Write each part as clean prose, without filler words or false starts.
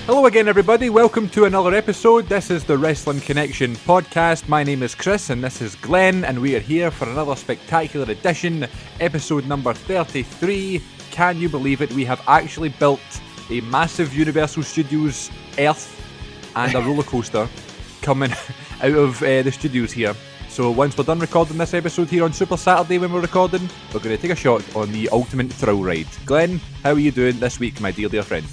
Hello again, everybody. Welcome to another episode. This is the Wrestling Connection podcast. My name is Chris and this is Glenn, and we are here for another spectacular edition, episode number 33. Can you believe it? We have actually built a massive Universal Studios Earth and a roller coaster coming out of the studios here. So once we're done recording this episode here on Super Saturday when we're recording, we're going to take a shot on the ultimate thrill ride. Glenn, how are you doing this week, my dear friend?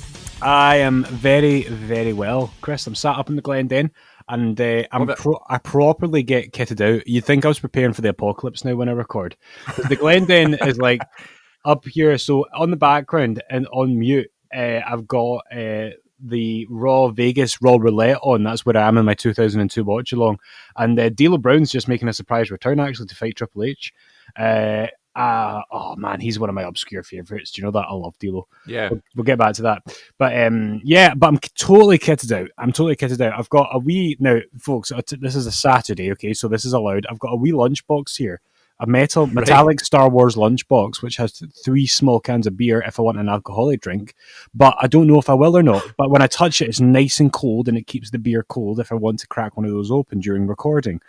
I am very, very well, Chris. I'm sat up in the Glen Den, and I properly get kitted out. You'd think I was preparing for the apocalypse now when I record. Because the Glen Den is like up here, so on the background and on mute, I've got the Raw Vegas Raw Roulette on. That's where I am in my 2002 watch along. And D'Lo Brown's just making a surprise return actually to fight Triple H. Oh man, he's one of my obscure favourites. Do you know that? I love D'Lo. Yeah. We'll get back to that. But but I'm totally kitted out. I've got a wee, now folks, this is a Saturday, okay, so this is allowed. I've got a wee lunchbox here. A metallic Star Wars lunchbox, which has 3 small cans of beer if I want an alcoholic drink. But I don't know if I will or not. But when I touch it, it's nice and cold, and it keeps the beer cold if I want to crack one of those open during recording.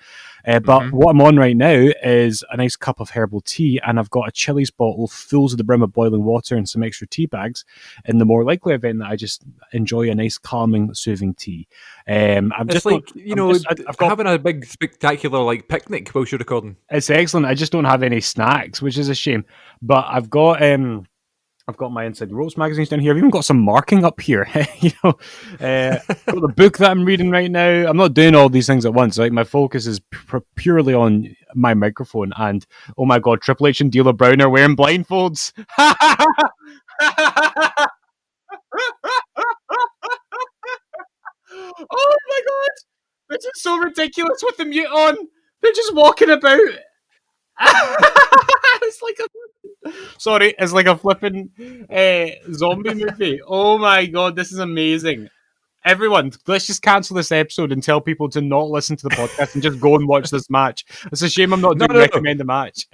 But what I'm on right now is a nice cup of herbal tea, and I've got a Chili's bottle full to the brim of boiling water and some extra tea bags in the more likely event that I just enjoy a nice having tea. I've got having a big spectacular picnic whilst you're recording. It's excellent. I just don't have any snacks, which is a shame. But I've got my Inside the Ropes magazines down here. I've even got some marking up here. Got the book that I'm reading right now. I'm not doing all these things at once. Like, my focus is purely on my microphone. And oh my god, Triple H and D'Lo Brown are wearing blindfolds. Oh my god, this is so ridiculous with the mute on. They're just walking about. It's like a flipping zombie movie. Oh my god, this is amazing. Everyone, let's just cancel this episode and tell people to not listen to the podcast and just go and watch this match. It's a shame I'm not doing recommend a match.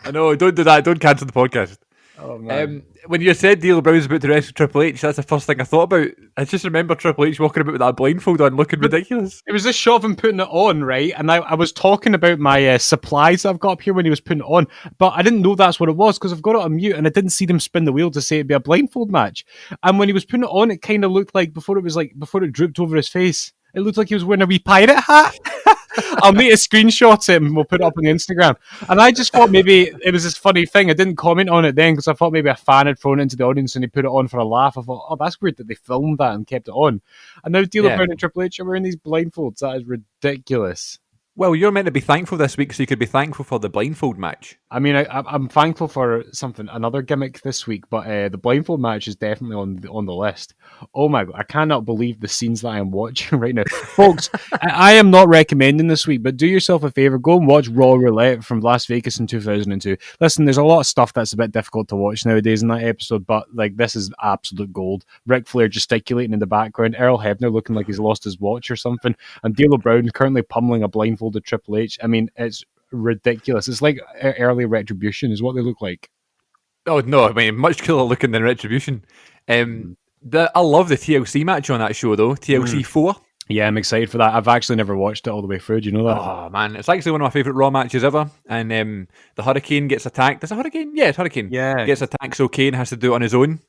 I know, don't do that. Don't cancel the podcast. Oh, man. When you said D'Lo Brown's about to wrestle Triple H, that's the first thing I thought about. I just remember Triple H walking about with that blindfold on, looking ridiculous. It was this shot of him putting it on, right? And I was talking about my supplies that I've got up here when he was putting it on, but I didn't know that's what it was because I've got it on mute and I didn't see them spin the wheel to say it'd be a blindfold match. And when he was putting it on, it kind of looked like before it drooped over his face, it looked like he was wearing a wee pirate hat. I'll make a screenshot of it and we'll put it up on Instagram. And I just thought maybe it was this funny thing. I didn't comment on it then because I thought maybe a fan had thrown it into the audience and he put it on for a laugh. I thought, oh, that's weird that they filmed that and kept it on. And now D'Lo Brown and Triple H are wearing these blindfolds. That is ridiculous. Well, you're meant to be thankful this week, so you could be thankful for the blindfold match. I mean, I'm thankful for another gimmick this week, but the blindfold match is definitely on the list. Oh my god, I cannot believe the scenes that I am watching right now. Folks, I am not recommending this week, but do yourself a favor, go and watch Raw Roulette from Las Vegas in 2002. Listen, there's a lot of stuff that's a bit difficult to watch nowadays in that episode, but this is absolute gold. Ric Flair gesticulating in the background, Earl Hebner looking like he's lost his watch or something, and D'Lo Brown currently pummeling a blindfolded Triple H. I mean, it's ridiculous. It's like early Retribution is what they look like. Oh no, I mean, much cooler looking than Retribution. I love the TLC match on that show though, TLC 4. Yeah, I'm excited for that. I've actually never watched it all the way through. Do you know that? Oh man, it's actually one of my favourite Raw matches ever. And the Hurricane gets attacked. Is it Hurricane? Yeah, it's Hurricane. Yeah. Gets attacked, so Kane has to do it on his own.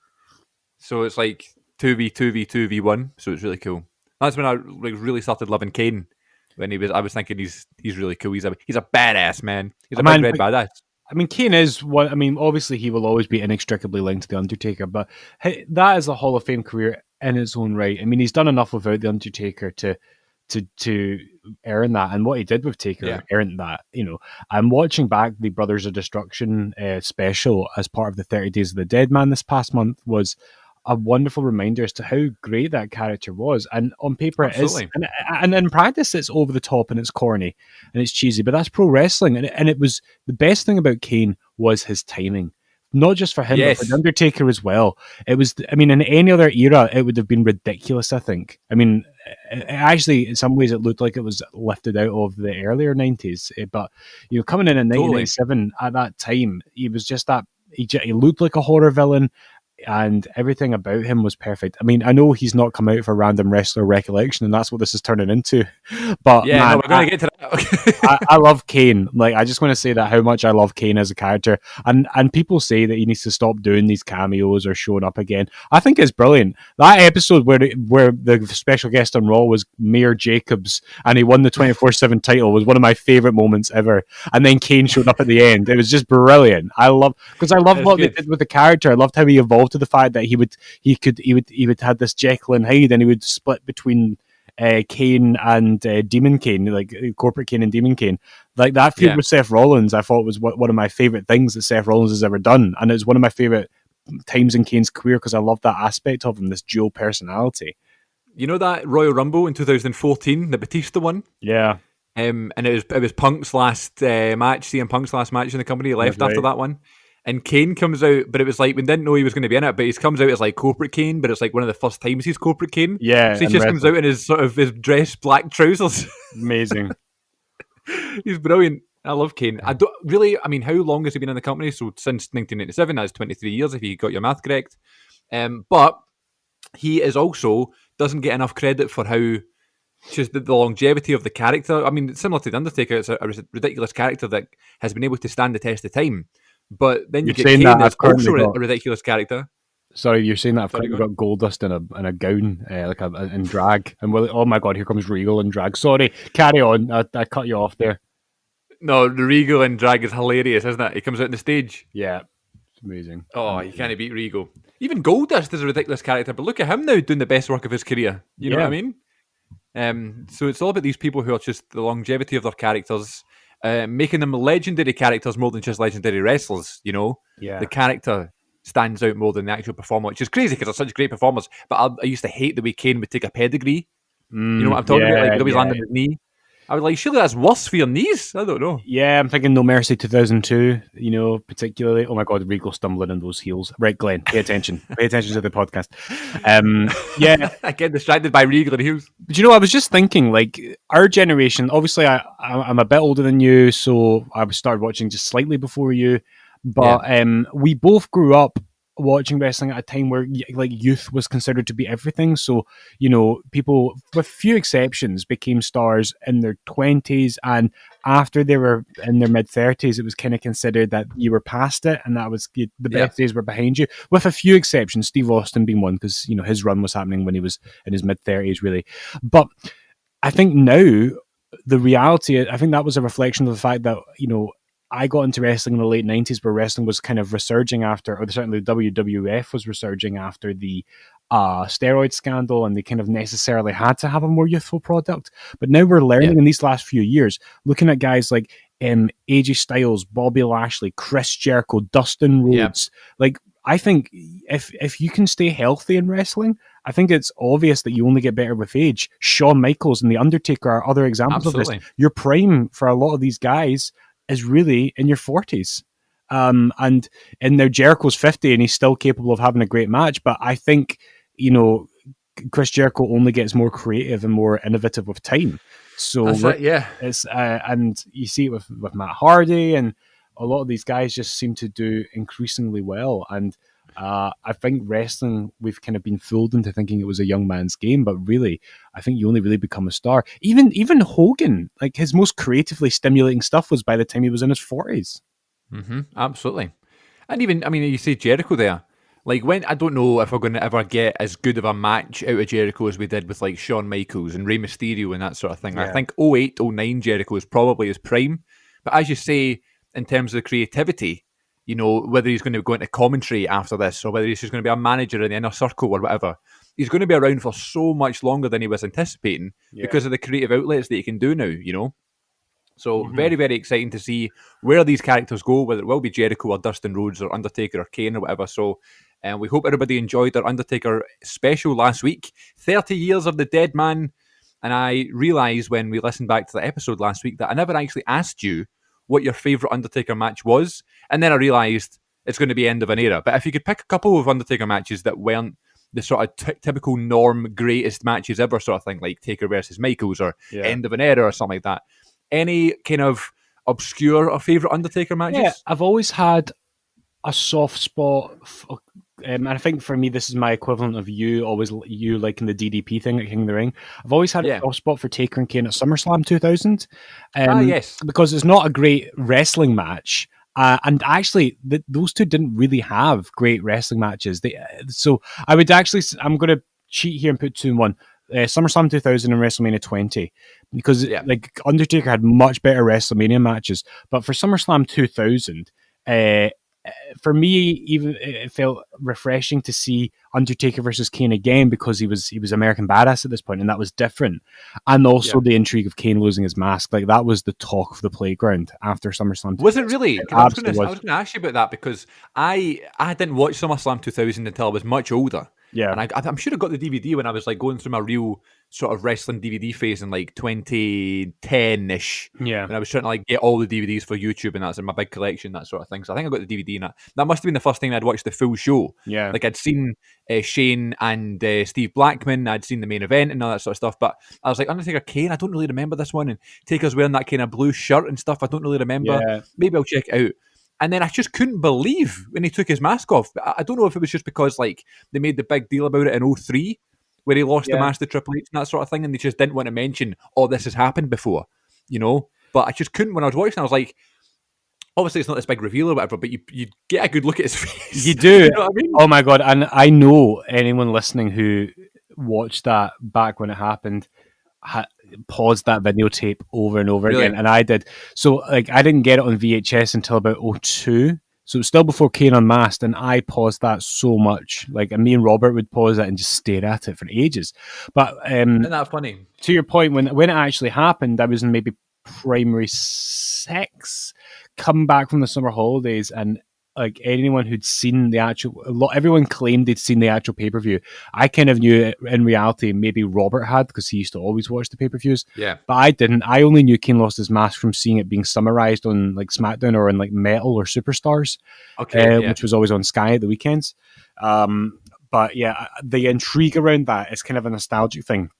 So it's like 2v2v2v1. So it's really cool. That's when I really started loving Kane. I was thinking he's really cool. He's a badass man. He's a big red badass. I mean, Kane is one. I mean, obviously he will always be inextricably linked to the Undertaker, but that is a Hall of Fame career in its own right. I mean, he's done enough without the Undertaker to earn that, and what he did with Taker earned that. I'm watching back the Brothers of Destruction special as part of the 30 Days of the Dead Man this past month was a wonderful reminder as to how great that character was. And on paper Absolutely. It is. And in practice, it's over the top and it's corny and it's cheesy, but that's pro wrestling. And it was the best thing about Kane was his timing. Not just for him, but for The Undertaker as well. It was, I mean, in any other era, it would have been ridiculous, I think. I mean, actually, in some ways, it looked like it was lifted out of the earlier 90s. But, coming in 1997 at that time, he was just that, he looked like a horror villain. and everything about him was perfect. I mean, I know he's not come out for random wrestler recollection, and that's what this is turning into. But Yeah, man, no, we're going to get to that. I love Kane. Like, I just want to say that how much I love Kane as a character. And people say that he needs to stop doing these cameos or showing up again. I think it's brilliant. That episode where the special guest on Raw was Mayor Jacobs and he won the 24/7 title was one of my favorite moments ever. And then Kane showed up at the end. It was just brilliant. I love what they did with the character. I loved how he evolved to the fact that he would have this Jekyll and Hyde, and he would split between Kane and Demon Kane, like Corporate Kane and Demon Kane. Like that feud with Seth Rollins, I thought was one of my favorite things that Seth Rollins has ever done, and it's one of my favorite times in Kane's career because I love that aspect of him, this dual personality. You know that Royal Rumble in 2014, the Batista one? Yeah. And it was Punk's last match, CM Punk's last match in the company. He left after that one. And Kane comes out, but it was like, we didn't know he was going to be in it, but he comes out as like Corporate Kane, but it's like one of the first times he's Corporate Kane. Yeah. So he just comes out in his sort of his dress black trousers. Amazing. He's brilliant. I love Kane. I mean, how long has he been in the company? So since 1997, that's 23 years if you got your math correct. But he is also doesn't get enough credit for how just the longevity of the character. I mean, similar to The Undertaker, it's a ridiculous character that has been able to stand the test of time. But then you get Kane, that's also a ridiculous character. Sorry, you're saying that I've currently got Goldust in a gown, in drag, and oh my god, here comes Regal in drag. Sorry, carry on. I cut you off there. No, the Regal in drag is hilarious, isn't it? He comes out on the stage. Yeah, it's amazing. Oh, you can't beat Regal. Even Goldust is a ridiculous character, but look at him now doing the best work of his career. You know what I mean? So it's all about these people who are just the longevity of their characters. Making them legendary characters more than just legendary wrestlers, you know? Yeah. The character stands out more than the actual performer, which is crazy because they're such great performers. But I used to hate the way Kane would take a pedigree. You know what I'm talking about? Like the way he's landing his knee. I was like, surely that's worse for your knees? I don't know. Yeah, I'm thinking No Mercy 2002, you know, particularly. Oh my God, Regal stumbling in those heels. Right, Glenn, pay attention. Pay attention to the podcast. Yeah. I get distracted by Regal and heels. But you know, I was just thinking, like, our generation, obviously I'm a bit older than you, so I started watching just slightly before you. But we both grew up watching wrestling at a time where like youth was considered to be everything. So, you know, people with few exceptions became stars in their 20s, and after they were in their mid 30s, it was kind of considered that you were past it and that was the best days were behind you, with a few exceptions, Steve Austin being one, because, you know, his run was happening when he was in his mid 30s really. But I think now the reality, I think that was a reflection of the fact that, you know, I got into wrestling in the late 90s, where wrestling was kind of resurging after, or certainly the WWF was resurging after the steroid scandal, and they kind of necessarily had to have a more youthful product. But now we're learning in these last few years, looking at guys like AJ Styles, Bobby Lashley, Chris Jericho, Dustin Rhodes. Like, I think if you can stay healthy in wrestling, I think it's obvious that you only get better with age. Shawn Michaels and The Undertaker are other examples of this. Your prime for a lot of these guys is really in your 40s. And now Jericho's 50 and he's still capable of having a great match. But I think, you know, Chris Jericho only gets more creative and more innovative with time. So it's and you see it with Matt Hardy, and a lot of these guys just seem to do increasingly well. And I think wrestling, we've kind of been fooled into thinking it was a young man's game, but really, I think you only really become a star. Even Hogan, like his most creatively stimulating stuff was by the time he was in his 40s. Mm-hmm, absolutely. And even, I mean, you say Jericho there. Like, when, I don't know if we're going to ever get as good of a match out of Jericho as we did with like Shawn Michaels and Rey Mysterio and that sort of thing. I think 08, 09 Jericho is probably his prime. But as you say, in terms of creativity, you know, whether he's going to go into commentary after this or whether he's just going to be a manager in the inner circle or whatever, he's going to be around for so much longer than he was anticipating because of the creative outlets that he can do now, you know? So very, very exciting to see where these characters go, whether it will be Jericho or Dustin Rhodes or Undertaker or Kane or whatever. So we hope everybody enjoyed our Undertaker special last week. 30 years of the dead man. And I realised when we listened back to the episode last week that I never actually asked you what your favourite Undertaker match was. And then I realised it's going to be end of an era. But if you could pick a couple of Undertaker matches that weren't the sort of typical norm greatest matches ever sort of thing, like Taker versus Michaels or end of an era or something like that. Any kind of obscure or favourite Undertaker matches? Yeah, I've always had a soft spot and I think for me, this is my equivalent of you liking the DDP thing at King of the Ring. I've always had a soft spot for Taker and Kane at SummerSlam 2000, yes, because it's not a great wrestling match. And actually, those two didn't really have great wrestling matches. So I'm going to cheat here and put 2 in 1. SummerSlam 2000 and WrestleMania 20, because like Undertaker had much better WrestleMania matches, but for SummerSlam 2000, for me, even it felt refreshing to see Undertaker versus Kane again, because he was American Badass at this point, and that was different. And also the intrigue of Kane losing his mask, like that was the talk of the playground after SummerSlam. Was it really? I was going to ask you about that, because I didn't watch SummerSlam 2000 until I was much older. Yeah, and I'm sure I got the DVD when I was like going through my real sort of wrestling DVD phase in like 2010-ish. Yeah, when I was trying to like get all the DVDs for YouTube, and that's in my big collection, that sort of thing. So I think I got the DVD, and that must have been the first time I'd watched the full show. Yeah, like I'd seen Shane and Steve Blackman, I'd seen the main event and all that sort of stuff. But I was like, Undertaker Kane, I don't really remember this one, and Taker's wearing that kind of blue shirt and stuff. I don't really remember. Yeah. Maybe I'll check it out. And then I just couldn't believe when he took his mask off. I don't know if it was just because like they made the big deal about it in 2003, where he lost the mask to Triple H and that sort of thing, and they just didn't want to mention, oh, this has happened before, you know? But I just couldn't. When I was watching, I was like, obviously it's not this big reveal or whatever, but you get a good look at his face. You do. You know what I mean? Oh my God. And I know anyone listening who watched that back when it happened paused that videotape over and over again, and I did. So like I didn't get it on VHS until about 2002, so it was still before Kane Unmasked, and I paused that so much. Like, and me and Robert would pause it and just stare at it for ages. But isn't that funny? To your point, when it actually happened, I was in maybe primary 6, come back from the summer holidays, and like anyone who'd seen the actual, everyone claimed they'd seen the actual pay-per-view. I kind of knew it in reality, maybe Robert had, because he used to always watch the pay-per-views. Yeah. But I didn't. I only knew Kane lost his mask from seeing it being summarized on like Smackdown or on like Metal or Superstars, which was always on Sky at the weekends. But yeah, the intrigue around that is kind of a nostalgic thing.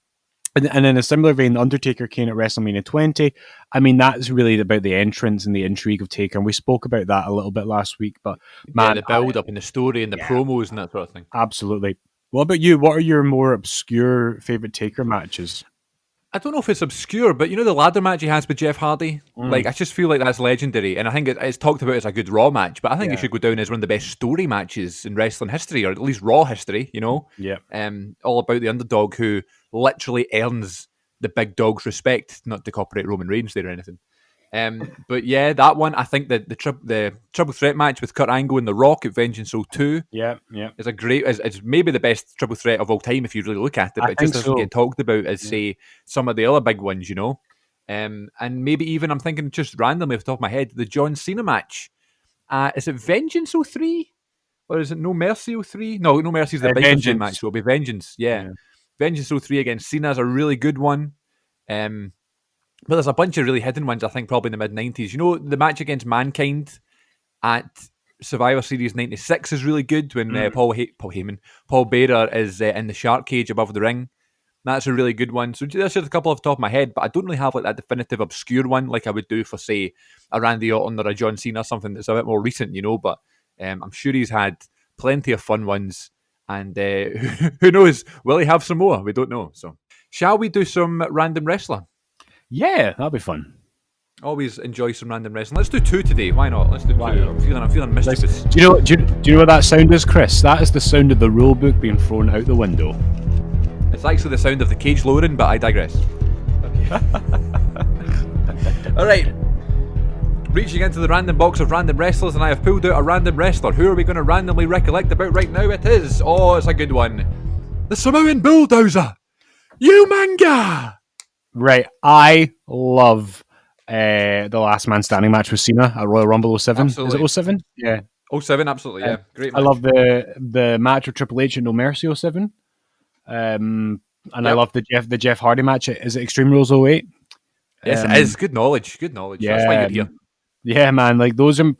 And in a similar vein, Undertaker Kane at WrestleMania 20, I mean, that's really about the entrance and the intrigue of Taker. And we spoke about that a little bit last week. But man, the build-up and the story and the promos and that sort of thing. Absolutely. What about you? What are your more obscure favourite Taker matches? I don't know if it's obscure, but you know the ladder match he has with Jeff Hardy? Like, I just feel like that's legendary. And I think it's talked about as a good Raw match, but I think it should go down as one of the best story matches in wrestling history, or at least Raw history, you know? Yeah. All about the underdog who literally earns the big dog's respect, not to copyright Roman Reigns there or anything. But yeah, that one, I think the triple threat match with Kurt Angle and The Rock at Vengeance 02 is a great, it's maybe the best triple threat of all time if you really look at it, but it just doesn't get talked about as, say, some of the other big ones, you know? And maybe even, I'm thinking just randomly off the top of my head, the John Cena match. Is it Vengeance 03? Or is it No Mercy 03? No, No Mercy is the big match, so it'll be Vengeance, yeah. Vengeance 03 against Cena is a really good one. But there's a bunch of really hidden ones, I think, probably in the mid-90s. You know, the match against Mankind at Survivor Series 96 is really good when Paul Bearer is in the shark cage above the ring. That's a really good one. So there's just a couple off the top of my head, but I don't really have like that definitive obscure one like I would do for, say, a Randy Orton or a John Cena, something that's a bit more recent, you know. But I'm sure he's had plenty of fun ones. And who knows, will he have some more? We don't know. So shall we do some random wrestler? Yeah, that'll be fun. Always enjoy some random wrestling. Let's do 2 today. Why not? Let's do 2. I'm feeling mischievous. Do you know what that sound is, Chris? That is the sound of the rule book being thrown out the window. It's actually the sound of the cage lowering, but I digress. Okay. All right. Reaching into the random box of random wrestlers, and I have pulled out a random wrestler. Who are we going to randomly recollect about right now? It is, it's a good one, the Samoan Bulldozer, Umaga. Right, I love the Last Man Standing match with Cena at Royal Rumble 07. Absolutely. Is it 07? Yeah. 07, absolutely, yeah. Great match. I love the match with Triple H at No Mercy 07. And I love the Jeff Hardy match. Is it Extreme Rules 08? Yes, it is. Good knowledge. Yeah, that's why you're here. Yeah, man. Like, those are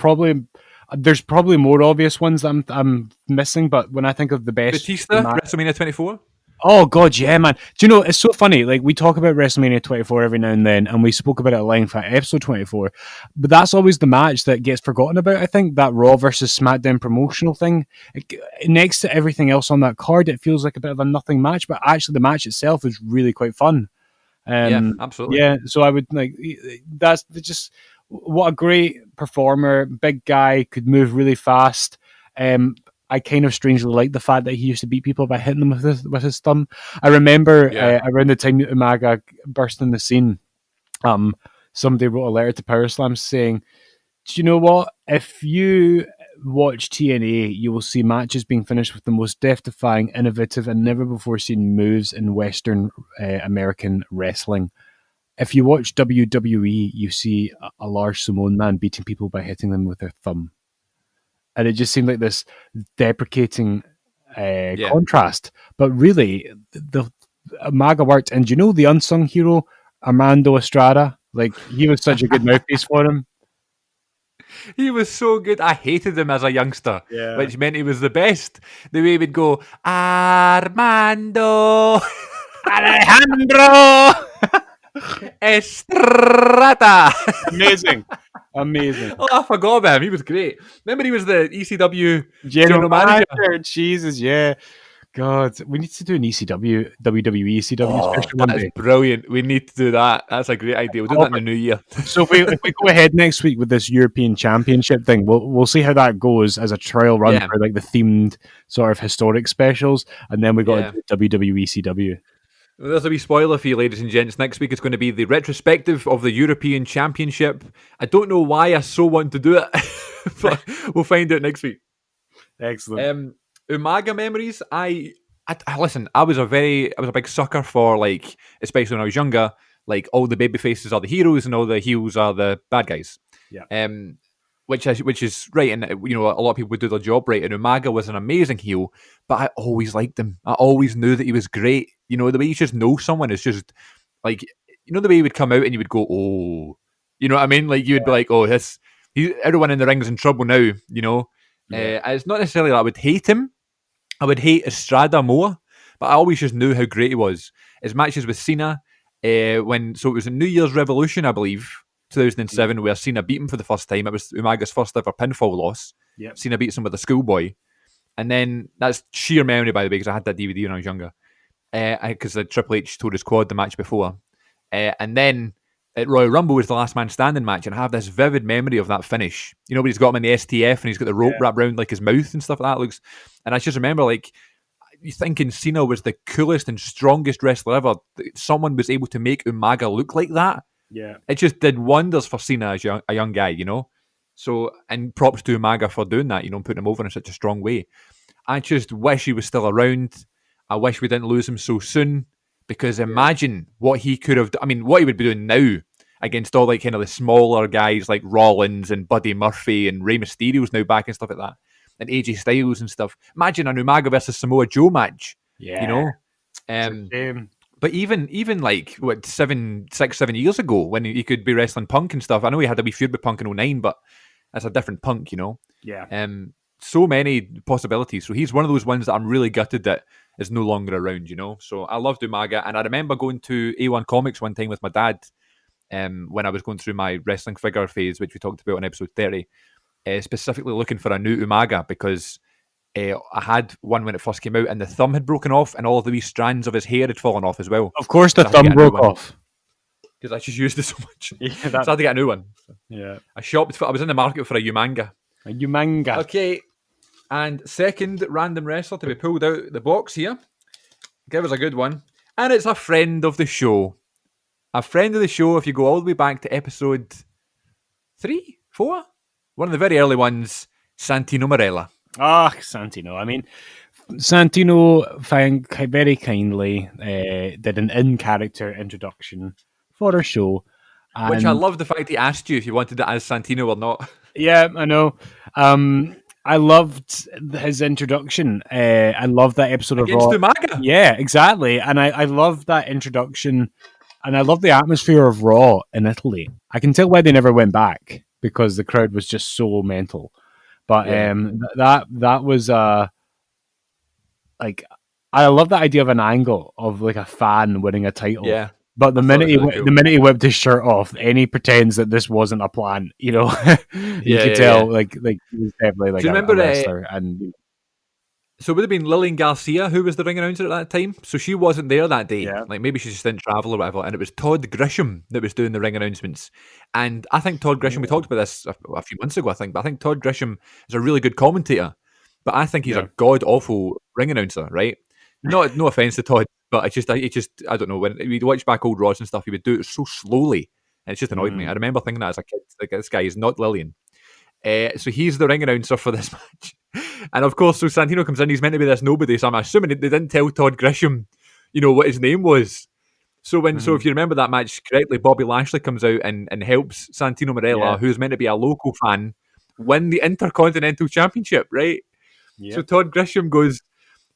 there's probably more obvious ones that I'm missing, but when I think of the best... Batista, WrestleMania 24? Oh god, yeah, man. Do you know it's so funny? Like we talk about WrestleMania 24 every now and then, and we spoke about it at length at episode 24. But that's always the match that gets forgotten about. I think that Raw versus SmackDown promotional thing, next to everything else on that card, it feels like a bit of a nothing match. But actually, the match itself is really quite fun. Yeah, absolutely. Yeah, so I would like that's just what a great performer, big guy, could move really fast. I kind of strangely like the fact that he used to beat people by hitting them with his thumb. I remember around the time Umaga burst in the scene, somebody wrote a letter to Power Slam saying, "Do you know what? If you watch TNA, you will see matches being finished with the most death-defying, innovative, and never-before-seen moves in Western American wrestling. If you watch WWE, you see a large Samoan man beating people by hitting them with their thumb." And it just seemed like this deprecating contrast. But really, the MAGA worked. And do you know the unsung hero, Armando Estrada? Like, he was such a good mouthpiece for him. He was so good. I hated him as a youngster, which meant he was the best. The way he would go, Armando Alejandro Estrada. Amazing. Oh, I forgot about him. He was great. Remember, he was the ECW general manager. Jesus, yeah. God, we need to do an ECW, WWE ECW special one day. That's brilliant. We need to do that. That's a great idea. We'll do that in the new year. So if we go ahead next week with this European Championship thing, we'll see how that goes as a trial run for like the themed sort of historic specials, and then we got WWE ECW. Well, there's a wee spoiler for you, ladies and gents. Next week is going to be the retrospective of the European Championship. I don't know why I so want to do it, but we'll find out next week. Excellent. Umaga Memories. I listen. I was a big sucker for, like, especially when I was younger, like all the baby faces are the heroes and all the heels are the bad guys. Yeah. Which is right, and a lot of people would do their job right. And Umaga was an amazing heel, but I always liked him. I always knew that he was great. You know, the way you just know someone is just like, the way he would come out and you would go, oh, you know what I mean? Like you would be like, oh, everyone in the ring's in trouble now. You know, it's not necessarily that I would hate him. I would hate Estrada more, but I always just knew how great he was. His matches with Cena, it was a New Year's Revolution, I believe, 2007, where Cena beat him for the first time. It was Umaga's first ever pinfall loss. Yep. Cena beats him with a schoolboy. And then, that's sheer memory, by the way, because I had that DVD when I was younger. Because Triple H tore his quad the match before. And then, at Royal Rumble was the last man standing match, and I have this vivid memory of that finish. You know, when he's got him in the STF, and he's got the rope wrapped around like his mouth and stuff like that. And I just remember, like, you thinking Cena was the coolest and strongest wrestler ever. Someone was able to make Umaga look like that. Yeah. It just did wonders for Cena as a young guy, you know? So, and props to Umaga for doing that, and putting him over in such a strong way. I just wish he was still around. I wish we didn't lose him so soon, because imagine what he could have done. I mean, what he would be doing now against all, like, kind of the smaller guys like Rollins and Buddy Murphy and Rey Mysterio's now back and stuff like that. And AJ Styles and stuff. Imagine an Umaga versus Samoa Joe match. Yeah. You know? But even like, 6-7 years ago, when he could be wrestling Punk and stuff, I know he had a wee feud with Punk in 2009, but that's a different Punk, you know? Yeah. So many possibilities. So he's one of those ones that I'm really gutted that is no longer around, you know? So I loved Umaga, and I remember going to A1 Comics one time with my dad when I was going through my wrestling figure phase, which we talked about in episode 30, specifically looking for a new Umaga, because I had one when it first came out, and the thumb had broken off, and all of the wee strands of his hair had fallen off as well. Of course, the thumb broke off. Because I just used it so much. Yeah, so I had to get a new one. Yeah. I was in the market for a Umanga. A Umanga. Okay. And second random wrestler to be pulled out the box here. Give us a good one. And it's a friend of the show. A friend of the show, if you go all the way back to episode 3, 4? One of the very early ones, Santino Marella. Santino. I mean, Santino very kindly did an in-character introduction for our show. Which I love the fact he asked you if you wanted it as Santino or not. Yeah, I know. I loved his introduction. I loved that episode Against of Raw. Umaga. Yeah, exactly. And I loved that introduction. And I love the atmosphere of Raw in Italy. I can tell why they never went back, because the crowd was just so mental. But that was like, I love the idea of an angle of like a fan winning a title. Yeah, But the I thought minute it was really cool. the minute he whipped his shirt off, and he pretends that this wasn't a plan, you know, you could tell like he was definitely Do like you a remember? wrestler. And So it would have been Lillian Garcia who was the ring announcer at that time. So she wasn't there that day. yeah, Like maybe she just didn't travel or whatever. And it was Todd Grisham that was doing the ring announcements. And I think Todd Grisham, we talked about this a few months ago, I think, but I think Todd Grisham is a really good commentator. But I think he's yeah, a god awful ring announcer, right? No offense to Todd, but it just I don't know, when we'd watch back old Raws and stuff, he would do it so slowly. And it just annoyed me. I remember thinking that as a kid, like this guy is not Lillian. So he's the ring announcer for this match. And of course, so Santino comes in, he's meant to be this nobody, so I'm assuming they didn't tell Todd Grisham, what his name was. So if you remember that match correctly, Bobby Lashley comes out and helps Santino Marella, yeah, who's meant to be a local fan, win the Intercontinental Championship, right? yeah. So Todd Grisham goes,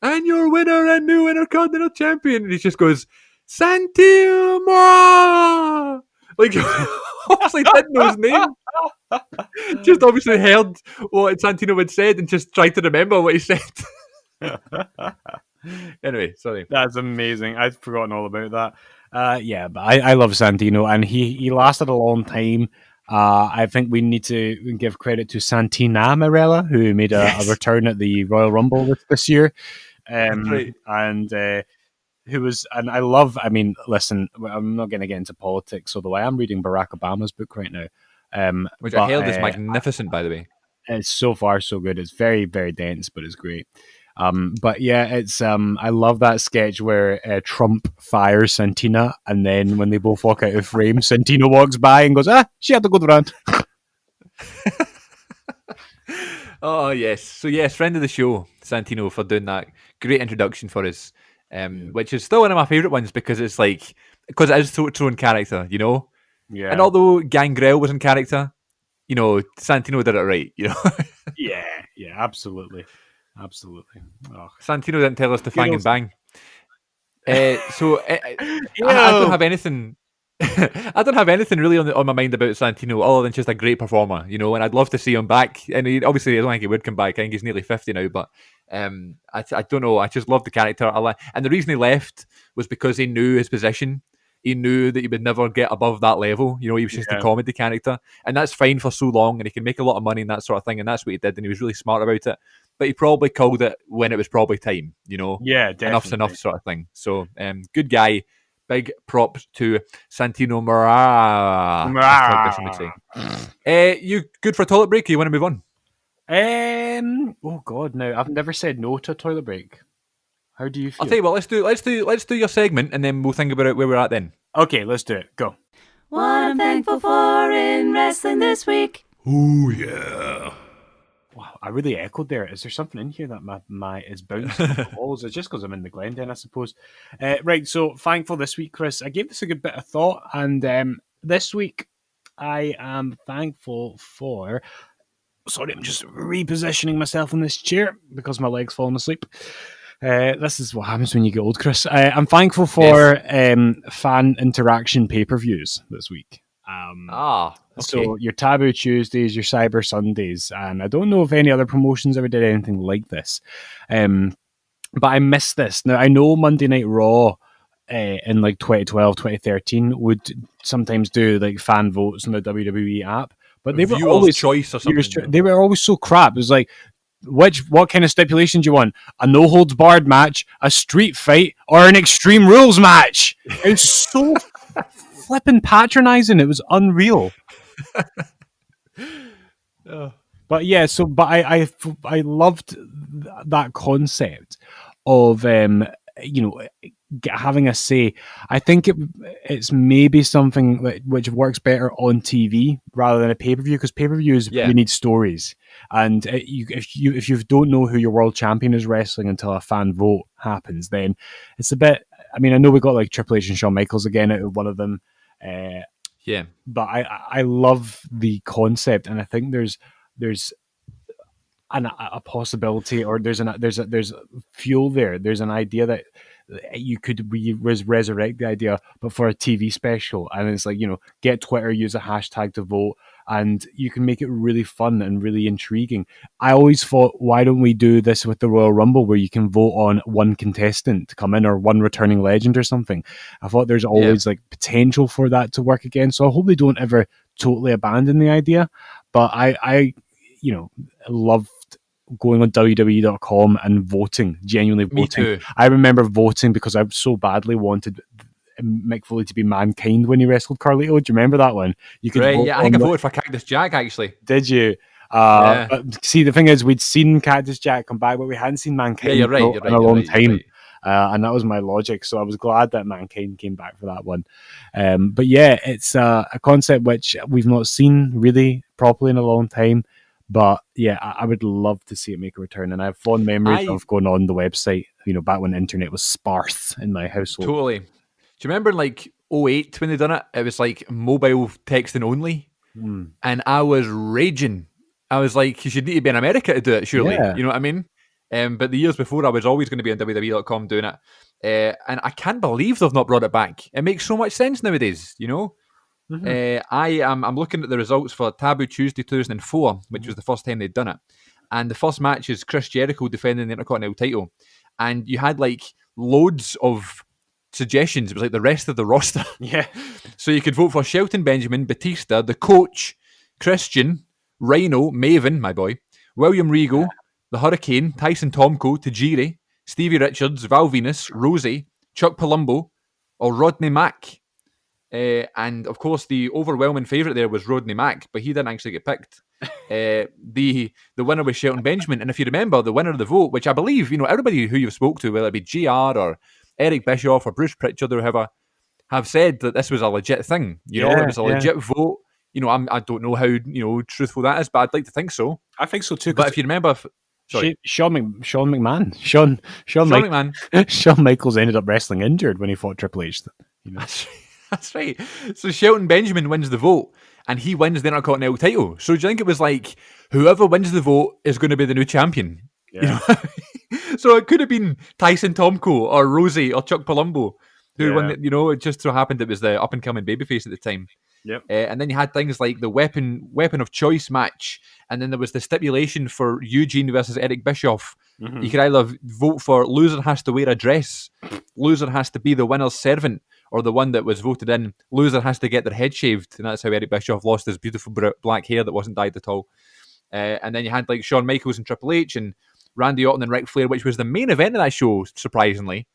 and your winner and new Intercontinental Champion. And he just goes, Santino Marella! Like, obviously didn't know his name. Just obviously heard what Santino had said and just tried to remember what he said. Anyway, sorry. That's amazing. I'd forgotten all about that. Yeah, but I love Santino, and he lasted a long time. I think we need to give credit to Santina Marella, who made a return at the Royal Rumble this year. Right. And who was, and I love, I mean, listen, I'm not going to get into politics, although I am reading Barack Obama's book right now. Which I heard is magnificent, by the way. It's so far so good. It's very, very dense, but it's great. But yeah, it's I love that sketch where Trump fires Santina, and then when they both walk out of frame, Santino walks by and goes, she had to go around. Oh, yes. So, yes, friend of the show, Santino, for doing that great introduction for us, which is still one of my favourite ones because it is so in character, Yeah. And although Gangrel was in character, Santino did it right, Yeah, absolutely. Absolutely. Oh. Santino didn't tell us to fang and bang. So I don't have anything. I don't have anything really on my mind about Santino other than just a great performer, and I'd love to see him back. And obviously, I don't think he would come back. I think he's nearly 50 now, but I don't know. I just love the character. And the reason he left was because he knew his position. He knew that he would never get above that level. He was just a comedy character, and that's fine for so long, and he can make a lot of money and that sort of thing, and that's what he did, and he was really smart about it. But he probably called it when it was probably time, Yeah, definitely. Enough's enough sort of thing. So, good guy. Big props to Santino Marella. You good for a toilet break? Or you want to move on? Oh God, no! I've never said no to a toilet break. How do you feel? I'll tell you what. Let's do your segment, and then we'll think about it where we're at then. Okay, let's do it. Go. What I'm thankful for in wrestling this week. Oh yeah. Wow, I really echoed there. Is there something in here that my is bouncing off the walls? It's just because I'm in the Glendon, I suppose. Right, so thankful this week, Chris. I gave this a good bit of thought, and this week I am thankful for. Sorry, I'm just repositioning myself in this chair because my leg's falling asleep. This is what happens when you get old, Chris. I'm thankful for fan interaction pay-per-views this week. Okay. So your Taboo Tuesdays, your Cyber Sundays, and I don't know if any other promotions ever did anything like this. But I missed this. Now, I know Monday Night Raw in like 2012, 2013 would sometimes do like fan votes on the WWE app, but they were always choice or something. They were always so crap. It was like, what kind of stipulation do you want? A no holds barred match, a street fight, or an Extreme Rules match? It was so flipping patronizing. It was unreal. But yeah, but I loved that concept of having a say. I think it's maybe something which works better on TV rather than a pay-per-view, because pay-per-views you need stories, and if you don't know who your world champion is wrestling until a fan vote happens, then it's a bit. I mean, I know we got like Triple H and Shawn Michaels again out of one of them. But I love the concept, and I think there's a possibility, or there's fuel there. There's an idea that you could resurrect the idea, but for a TV special, and it's like, get Twitter, use a hashtag to vote. and you can make it really fun and really intriguing. I always thought, why don't we do this with the Royal Rumble where you can vote on one contestant to come in or one returning legend or something? I thought there's always like potential for that to work again. So I hope they don't ever totally abandon the idea. But I loved going on WWE.com and voting, genuinely voting. Me too. I remember voting because I so badly wanted Mick Foley to be Mankind when he wrestled Carlito. Do you remember that one? You could vote I think I voted for Cactus Jack, actually. Did you? Yeah. But see, the thing is, we'd seen Cactus Jack come back, but we hadn't seen Mankind You're right, in a long time. Right. And that was my logic. So I was glad that Mankind came back for that one. But yeah, it's a concept which we've not seen really properly in a long time. But yeah, I would love to see it make a return. And I have fond memories of going on the website, back when the internet was sparse in my household. Totally. Do you remember in like 08 when they done it? It was like mobile texting only. And I was raging. I was like, you should need to be in America to do it, surely. Yeah. You know what I mean? But the years before, I was always going to be on WWE.com doing it. And I can't believe they've not brought it back. It makes so much sense nowadays, I'm looking at the results for Taboo Tuesday 2004, which was the first time they'd done it. And the first match is Chris Jericho defending the Intercontinental title. And you had like loads of suggestions. It was like the rest of the roster. Yeah. So you could vote for Shelton Benjamin, Batista, the Coach, Christian, Rhino, Maven, my boy, William Regal, the Hurricane, Tyson Tomko, Tajiri, Stevie Richards, Val Venus, Rosie, Chuck Palumbo, or Rodney Mack. And of course, the overwhelming favourite there was Rodney Mack, but he didn't actually get picked. The winner was Shelton Benjamin, and if you remember, the winner of the vote, which I believe everybody who you've spoke to, whether it be GR or Eric Bischoff or Bruce Pritchard or whoever, have said that this was a legit thing. It was a legit vote. I don't know how truthful that is, but I'd like to think so. I think so too. But if you remember, Shawn McMahon, Shawn Michaels ended up wrestling injured when he fought Triple H. That's right. So Shelton Benjamin wins the vote, and he wins the Intercontinental title. So do you think it was like whoever wins the vote is going to be the new champion? Yeah. So it could have been Tyson Tomko or Rosie or Chuck Palumbo who won. It just so happened it was the up and coming babyface at the time. Yep. And then you had things like the weapon of choice match, and then there was the stipulation for Eugene versus Eric Bischoff. Mm-hmm. You could either vote for loser has to wear a dress, loser has to be the winner's servant, or the one that was voted in, loser has to get their head shaved. And that's how Eric Bischoff lost his beautiful black hair that wasn't dyed at all. And then you had like Shawn Michaels and Triple H and Randy Orton and Ric Flair, which was the main event of that show, surprisingly,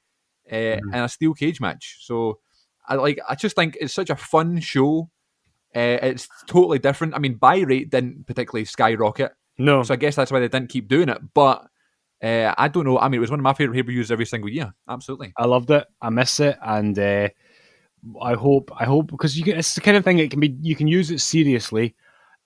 and a steel cage match. So I just think it's such a fun show. It's totally different. I mean, buy rate didn't particularly skyrocket. No. So I guess that's why they didn't keep doing it. But I don't know. I mean, it was one of my favourite pay-per-views every single year. Absolutely. I loved it. I miss it. And I hope because it's the kind of thing you can use it seriously.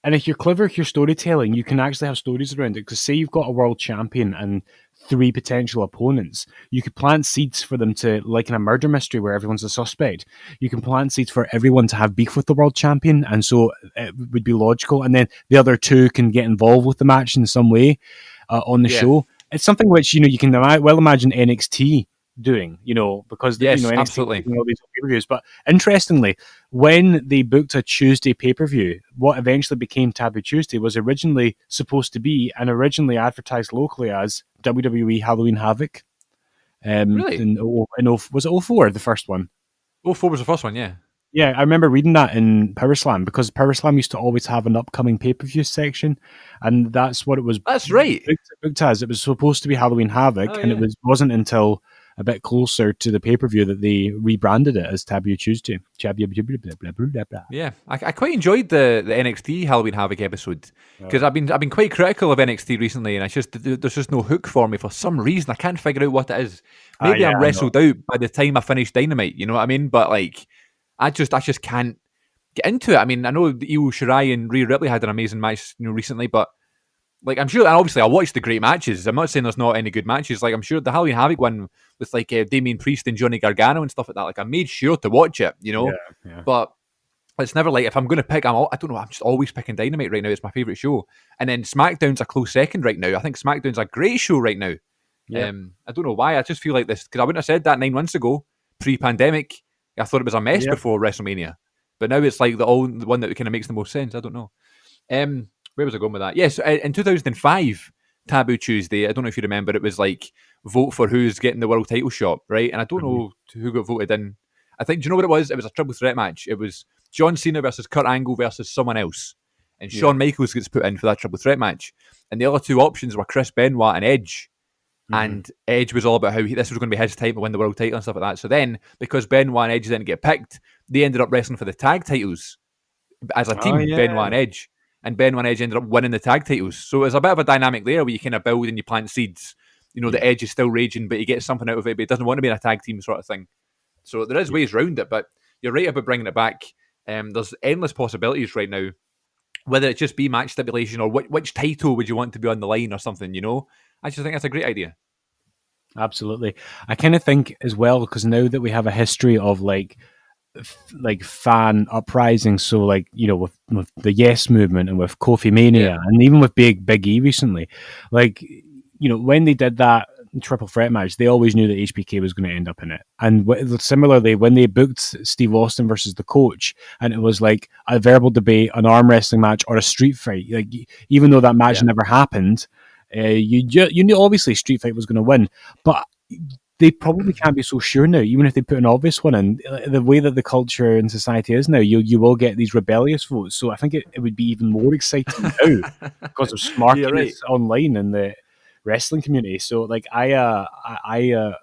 And if you're clever with your storytelling, you can actually have stories around it. Because say you've got a world champion and 3 potential opponents, you could plant seeds for them to, like in a murder mystery where everyone's a suspect, you can plant seeds for everyone to have beef with the world champion, and so it would be logical. And then the other 2 can get involved with the match in some way on the show. It's something which, you can well imagine NXT doing, because NXT absolutely doing all these pay-per-views. But interestingly, when they booked a Tuesday pay-per-view, what eventually became Taboo Tuesday was originally supposed to be and originally advertised locally as WWE Halloween Havoc. Really? Was it 04, the first one? 04 was the first one, yeah. Yeah, I remember reading that in PowerSlam, because PowerSlam used to always have an upcoming pay-per-view section, and that's what it was. That's right. Booked as. It was supposed to be Halloween Havoc, and it wasn't until a bit closer to the pay-per-view that they rebranded it as Taboo Tuesday. Yeah, I quite enjoyed the NXT Halloween Havoc episode, because I've been quite critical of NXT recently, and there's just no hook for me for some reason. I can't figure out what it is. Maybe I'm wrestled out by the time I finish Dynamite, you know what I mean? But like, I just can't get into it. I mean, I know Io Shirai and Rhea Ripley had an amazing match, recently, but like, I'm sure, and obviously I watched the great matches. I'm not saying there's not any good matches. Like, I'm sure the Halloween Havoc one with like Damian Priest and Johnny Gargano and stuff like that. Like, I made sure to watch it, Yeah. But it's never like, if I'm going to pick, I don't know, I'm just always picking Dynamite right now. It's my favourite show. And then SmackDown's a close second right now. I think SmackDown's a great show right now. Yeah. I don't know why. I just feel like this, because I wouldn't have said that 9 months ago, pre-pandemic. I thought it was a mess before WrestleMania. But now it's like the one that kind of makes the most sense. I don't know. Where was I going with that? Yes, in 2005, Taboo Tuesday, I don't know if you remember, it was like vote for who's getting the world title shot, right? And I don't know who got voted in. I think, do you know what it was? It was a triple threat match. It was John Cena versus Kurt Angle versus someone else. And Shawn Michaels gets put in for that triple threat match. And the other two options were Chris Benoit and Edge. And Edge was all about how this was going to be his time to win the world title and stuff like that. So then, because Benoit and Edge didn't get picked, they ended up wrestling for the tag titles as a team, Benoit and Edge. And Benoit and Edge ended up winning the tag titles. So it's a bit of a dynamic there where you kind of build and you plant seeds. You know, the Edge is still raging, but he gets something out of it, but he doesn't want to be in a tag team sort of thing. So there is ways around it, but you're right about bringing it back. There's endless possibilities right now. Whether it just be match stipulation or which title would you want to be on the line or something, you know? I just think that's a great idea. Absolutely. I kind of think as well, because now that we have a history of like fan uprisings, so like, you know, with the Yes movement and with Kofi Mania and even with Big E recently, like, you know, when they did that triple threat match, they always knew that HBK was going to end up in it. And similarly, when they booked Steve Austin versus the Coach, and it was like a verbal debate, an arm wrestling match, or a street fight, like even though that match never happened, you knew obviously Street Fight was going to win, but they probably can't be so sure now. Even if they put an obvious one in, the way that the culture and society is now, you will get these rebellious votes. So I think it would be even more exciting now because of smarkiness online in the wrestling community. So like I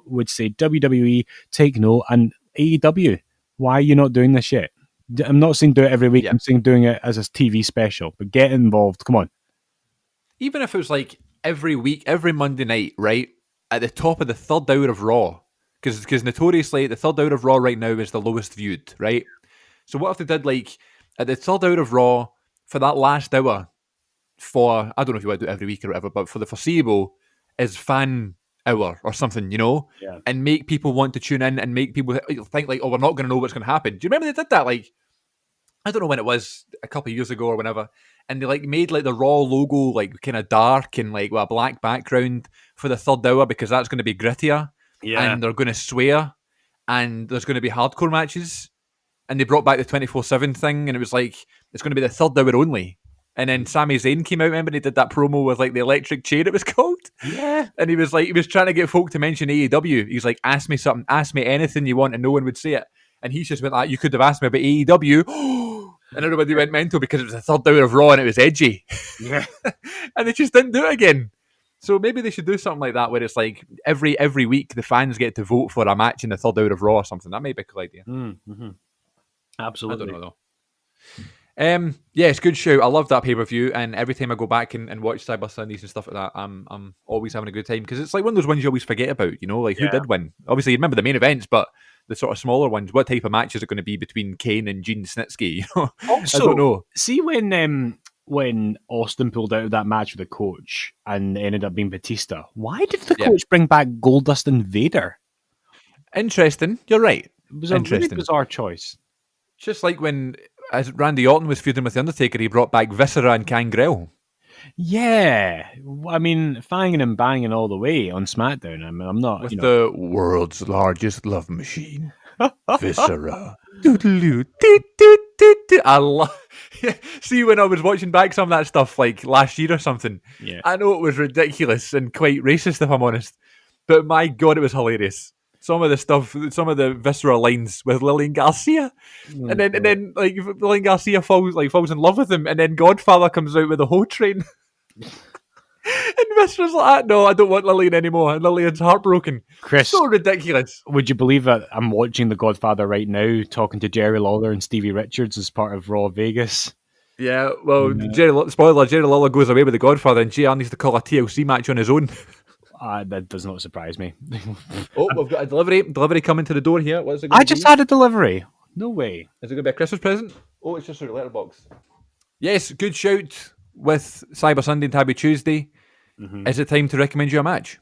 would say WWE, take note, and AEW, why are you not doing this yet? I'm not saying do it every week. I'm saying doing it as a TV special, but get involved. Come on. Even if it was like every week, every Monday night, right, at the top of the third hour of Raw, because notoriously the third hour of Raw right now is the lowest viewed, right? So what if they did like at the third hour of Raw for that last hour for, I don't know if you want to do it every week or whatever, but for the foreseeable is fan hour or something, you know? Yeah. And make people want to tune in and make people think like, oh, we're not going to know what's going to happen. Do you remember they did that? Like, I don't know when it was, a couple of years ago or whenever, and they like made like the Raw logo like kind of dark and like with a black background for the third hour because that's going to be grittier, and they're going to swear, and there's going to be hardcore matches, and they brought back the 24/7 thing, and it was like it's going to be the third hour only. And then Sami Zayn came out, remember, and he did that promo with like the electric chair, it was called. Yeah. And he was trying to get folk to mention AEW. He's like, ask me something, ask me anything you want, and no one would say it. And he just went like, you could have asked me about AEW. And everybody went mental because it was the third hour of Raw and it was edgy. Yeah. And they just didn't do it again. So maybe they should do something like that where it's like every week the fans get to vote for a match in the third hour of Raw or something. That might be a cool idea. Mm-hmm. Absolutely. I don't know though. Yes, good show. I love that pay-per-view, and every time I go back and watch Cyber Sundays and stuff like that, I'm always having a good time because it's like one of those ones you always forget about, you know, like who did win. Obviously you remember the main events, but the sort of smaller ones, what type of match is it going to be between Kane and Gene Snitsky? You know? Also, I don't know. See when Austin pulled out of that match with the Coach and ended up being Batista, why did the Coach bring back Goldust and Vader? Interesting. You're right. It was a really bizarre choice. Just like when as Randy Orton was feuding with The Undertaker, he brought back Viscera and Gangrel. Yeah. I mean, fanging and banging all the way on SmackDown. I mean, I'm not... With the world's largest love machine, Viscera. Doodaloo, doo, doo, doo, doo. I love... See, when I was watching back some of that stuff, like last year or something, I know it was ridiculous and quite racist, if I'm honest, but my God, it was hilarious. Some of the stuff, some of the visceral lines with Lillian Garcia, and then like Lillian Garcia falls in love with him, and then Godfather comes out with a whole train, and Viscera's like, "No, I don't want Lillian anymore," and Lillian's heartbroken. Chris, so ridiculous. Would you believe that I'm watching The Godfather right now, talking to Jerry Lawler and Stevie Richards as part of Raw Vegas? Yeah, well, Jerry Lawler goes away with The Godfather, and JR needs to call a TLC match on his own. That does not surprise me. Oh, we've got a delivery coming to the door here. What's it? I just had a delivery. No way. Is it going to be a Christmas present? Oh, it's just a letterbox. Yes, good shout with Cyber Sunday and Taboo Tuesday. Mm-hmm. Is it time to recommend you a match?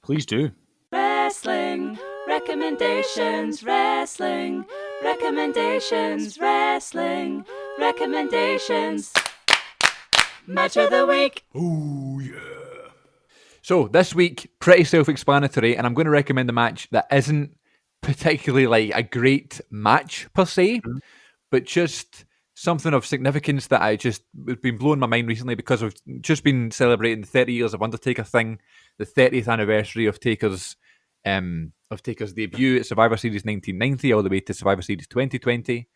Please do. Wrestling recommendations, wrestling recommendations, wrestling recommendations. Match of the week. Oh, yeah. So this week, pretty self-explanatory, and I'm going to recommend a match that isn't particularly like a great match per se, but just something of significance that I just has been blowing my mind recently because we've just been celebrating the 30 years of Undertaker thing, the 30th anniversary of Taker's debut at Survivor Series 1990 all the way to Survivor Series 2020.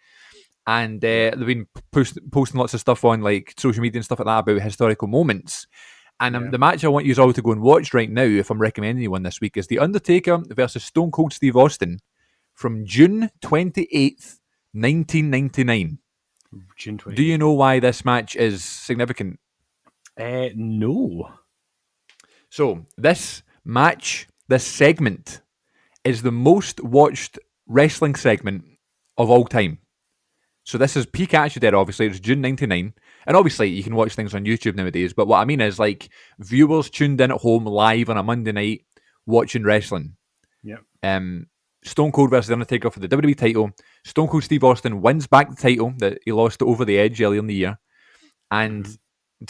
And they've been posting lots of stuff on like social media and stuff like that about historical moments. And the match I want you all to go and watch right now, if I'm recommending you one this week, is The Undertaker versus Stone Cold Steve Austin from June 28th, 1999. June 28th. Do you know why this match is significant? No. So, this match, this segment, is the most watched wrestling segment of all time. So this is peak Attitude Era, obviously. It's June 99. And obviously, you can watch things on YouTube nowadays. But what I mean is, like, viewers tuned in at home live on a Monday night watching wrestling. Yep. Stone Cold versus The Undertaker for the WWE title. Stone Cold Steve Austin wins back the title that he lost to Over the Edge earlier in the year. And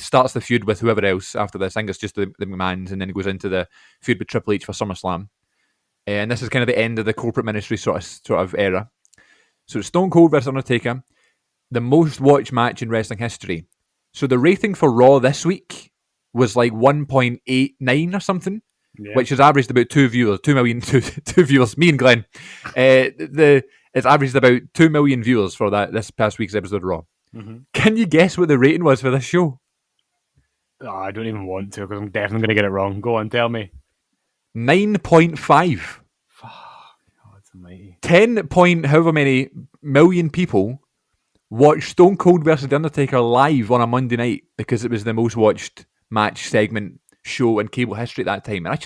starts the feud with whoever else after this. I think it's just the McMahons. And then he goes into the feud with Triple H for SummerSlam. And this is kind of the end of the corporate ministry sort of era. So it's Stone Cold versus Undertaker, the most watched match in wrestling history. So the rating for Raw this week was like 1.89 or something, which has averaged about 2 million viewers. Me and Glenn, it's averaged about 2 million viewers for this past week's episode of Raw. Mm-hmm. Can you guess what the rating was for this show? Oh, I don't even want to because I'm definitely going to get it wrong. Go on, tell me. 9.5. 10 point however many million people watched Stone Cold versus The Undertaker live on a Monday night because it was the most watched match segment show in cable history at that time. And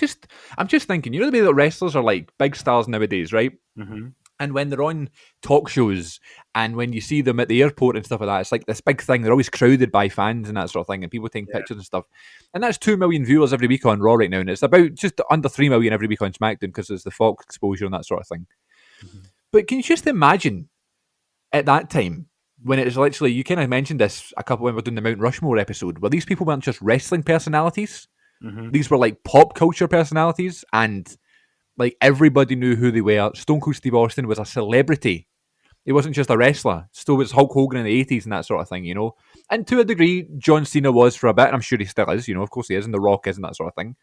I'm just thinking, you know the way that wrestlers are like big stars nowadays, right? Mm-hmm. And when they're on talk shows and when you see them at the airport and stuff like that, it's like this big thing. They're always crowded by fans and that sort of thing, and people taking pictures and stuff. And that's 2 million viewers every week on Raw right now, and it's about just under 3 million every week on SmackDown because it's the Fox exposure and that sort of thing. Mm-hmm. But can you just imagine at that time when it was literally, you kind of mentioned this a couple when we were doing the Mount Rushmore episode, where these people weren't just wrestling personalities. Mm-hmm. These were like pop culture personalities, and like everybody knew who they were. Stone Cold Steve Austin was a celebrity. He wasn't just a wrestler. Still was Hulk Hogan in the 80s and that sort of thing, you know. And to a degree, John Cena was for a bit, and I'm sure he still is, you know, of course he is, and The Rock is and that sort of thing.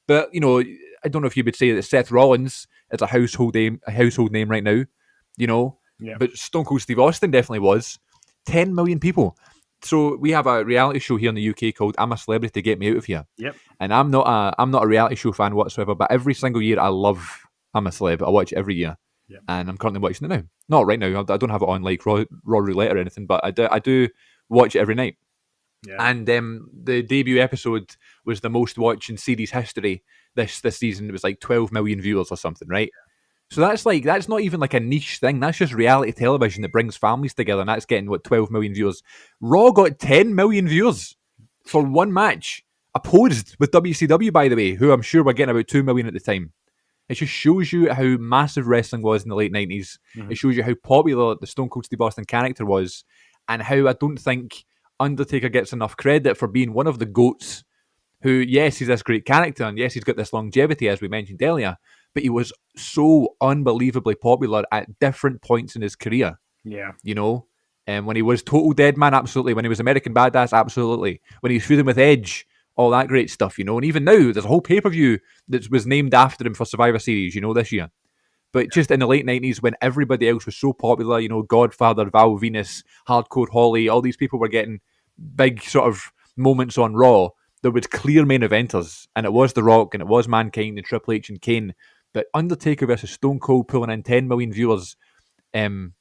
But, you know, I don't know if you would say that Seth Rollins is a household name right now, you know. Yeah. But Stone Cold Steve Austin definitely was. 10 million people. So we have a reality show here in the UK called I'm a Celebrity, Get Me Out of Here. Yep. And I'm not a reality show fan whatsoever, but every single year I love I'm a Celeb. I watch it every year. Yep. And I'm currently watching it now. Not right now. I don't have it on like Raw Roulette or anything, but I do watch it every night. Yeah. And the debut episode was the most watched in series history this season. It was like 12 million viewers or something, right? Yeah. So that's not even like a niche thing. That's just reality television that brings families together, and that's getting, 12 million viewers. Raw got 10 million viewers for one match, opposed with WCW, by the way, who I'm sure were getting about 2 million at the time. It just shows you how massive wrestling was in the late 90s. Mm-hmm. It shows you how popular the Stone Cold Steve Austin character was, and how I don't think Undertaker gets enough credit for being one of the GOATs who, yes, he's this great character, and yes, he's got this longevity, as we mentioned earlier, but he was so unbelievably popular at different points in his career. Yeah. You know? And when he was Total Deadman, absolutely. When he was American Badass, absolutely. When he was feuding with Edge, all that great stuff, you know? And even now, there's a whole pay-per-view that was named after him for Survivor Series, you know, this year. But just in the late 90s, when everybody else was so popular, you know, Godfather, Val Venus, Hardcore Holly, all these people were getting big sort of moments on Raw, there was clear main eventers. And it was The Rock, and it was Mankind, and Triple H, and Kane. But Undertaker versus Stone Cold pulling in 10 million viewers in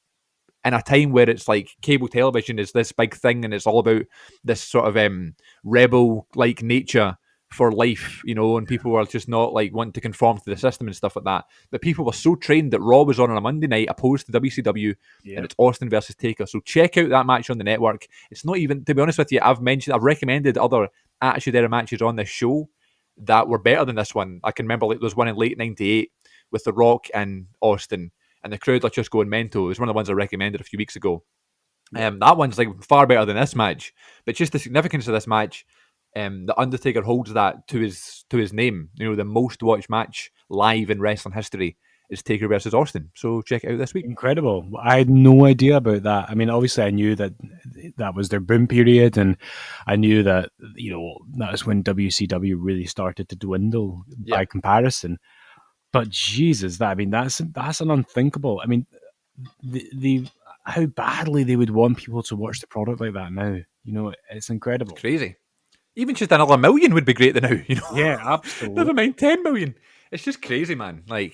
a time where it's like cable television is this big thing, and it's all about this sort of rebel-like nature for life, you know, and people were just not like wanting to conform to the system and stuff like that. But people were so trained that Raw was on a Monday night opposed to WCW, and it's Austin versus Taker. So check out that match on the network. It's not even, to be honest with you, I've recommended other Attitude Era matches on this show that were better than this one. I can remember like there was one in late 98 with The Rock and Austin, and the crowd are just going mental. It was one of the ones I recommended a few weeks ago. That one's like far better than this match, but just the significance of this match, the Undertaker holds that to his name. You know, the most watched match live in wrestling history it's Taker versus Austin. So check it out this week. Incredible. I had no idea about that. I mean, obviously I knew that was their boom period, and I knew that, that's when WCW really started to dwindle by comparison. But Jesus, that's an unthinkable. I mean, the how badly they would want people to watch the product like that now. It's incredible. Crazy. Even just another million would be great now, Yeah, absolutely. Never mind 10 million. It's just crazy, man. I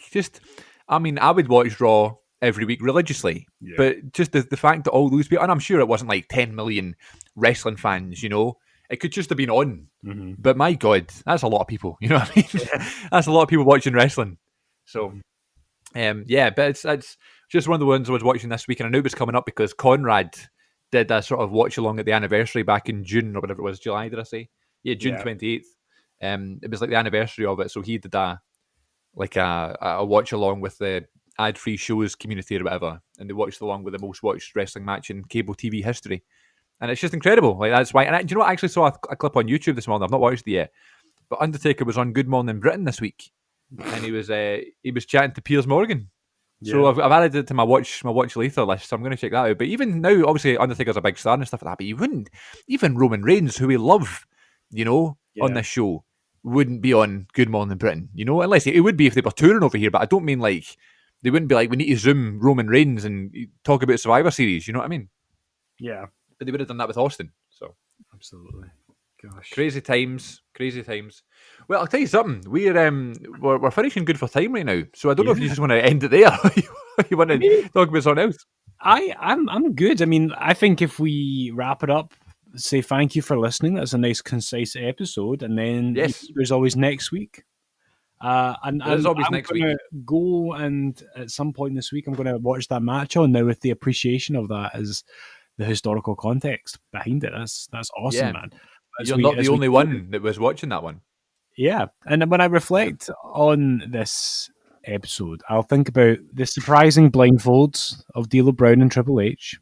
would watch Raw every week religiously, but just the fact that all those people, and I'm sure it wasn't like 10 million wrestling fans, it could just have been on. Mm-hmm. But my God, that's a lot of people, you know what I mean? Yeah. That's a lot of people watching wrestling. So, but it's just one of the ones I was watching this week, and I knew it was coming up because Conrad did a sort of watch along at the anniversary back in June or whatever it was. July, did I say? Yeah, June 28th. It was like the anniversary of it, so he did a watch along with the ad-free shows community or whatever, and they watched along with the most watched wrestling match in cable TV history, and it's just incredible. Like, that's why. And do you know what? I actually saw a clip on YouTube this morning. I've not watched it yet, but Undertaker was on Good Morning Britain this week, and he was chatting to Piers Morgan. Yeah. So I've added it to my watch later list, so I'm going to check that out. But even now, obviously, Undertaker's a big star and stuff like that, but he wouldn't, even Roman Reigns, who we love, on this show, wouldn't be on Good Morning Britain, unless he would be if they were touring over here, but I don't mean like, they wouldn't be like, we need to Zoom Roman Reigns and talk about Survivor Series, you know what I mean? Yeah. But they would have done that with Austin, so. Absolutely. Gosh. Crazy times. Well, I'll tell you something. We're finishing good for time right now, so I don't know if you just want to end it there. You want to talk about something else? I'm good. I mean, I think if we wrap it up, say thank you for listening. That's a nice, concise episode, and then there's always next week. And there's always I'm next gonna week. Go and at some point this week, I'm going to watch that match on now with the appreciation of that as the historical context behind it. That's awesome, man. You're not the only one that was watching that one. Yeah. And when I reflect on this episode, I'll think about the surprising blindfolds of D'Lo Brown and Triple H.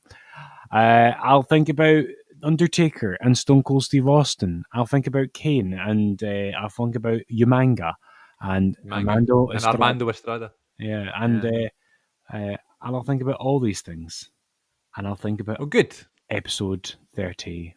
I'll think about Undertaker and Stone Cold Steve Austin. I'll think about Kane, and I'll think about Umaga and Armando Estrada. Yeah. And I'll think about all these things. And I'll think about episode 34.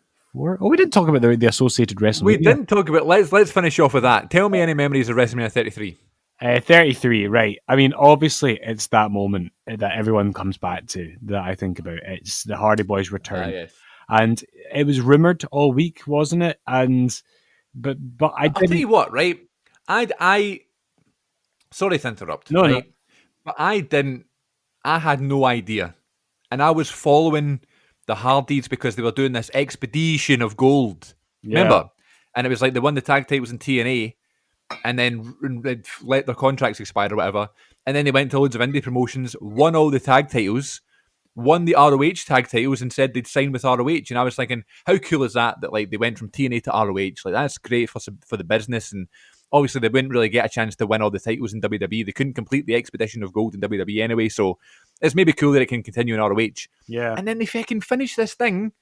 Oh, we didn't talk about the associated wrestling. We didn't talk about. Let's finish off with that. Tell me any memories of WrestleMania 33. 33, right. I mean, obviously, it's that moment that everyone comes back to that I think about. It's the Hardy Boys return. Yes. And it was rumoured all week, wasn't it? But I didn't... I'll tell you what, right? I sorry to interrupt. No, right? no. But I had no idea. And I was following the Hardys because they were doing this expedition of gold. Yeah. Remember? And it was like they won the tag titles in TNA and then let their contracts expire or whatever. And then they went to loads of indie promotions, won all the tag titles, won the ROH tag titles and said they'd sign with ROH. And I was thinking, how cool is that like they went from TNA to ROH? Like, that's great for the business. And obviously they wouldn't really get a chance to win all the titles in WWE. They couldn't complete the expedition of gold in WWE anyway. So it's maybe cool that it can continue in ROH. Yeah. And then they fucking finish this thing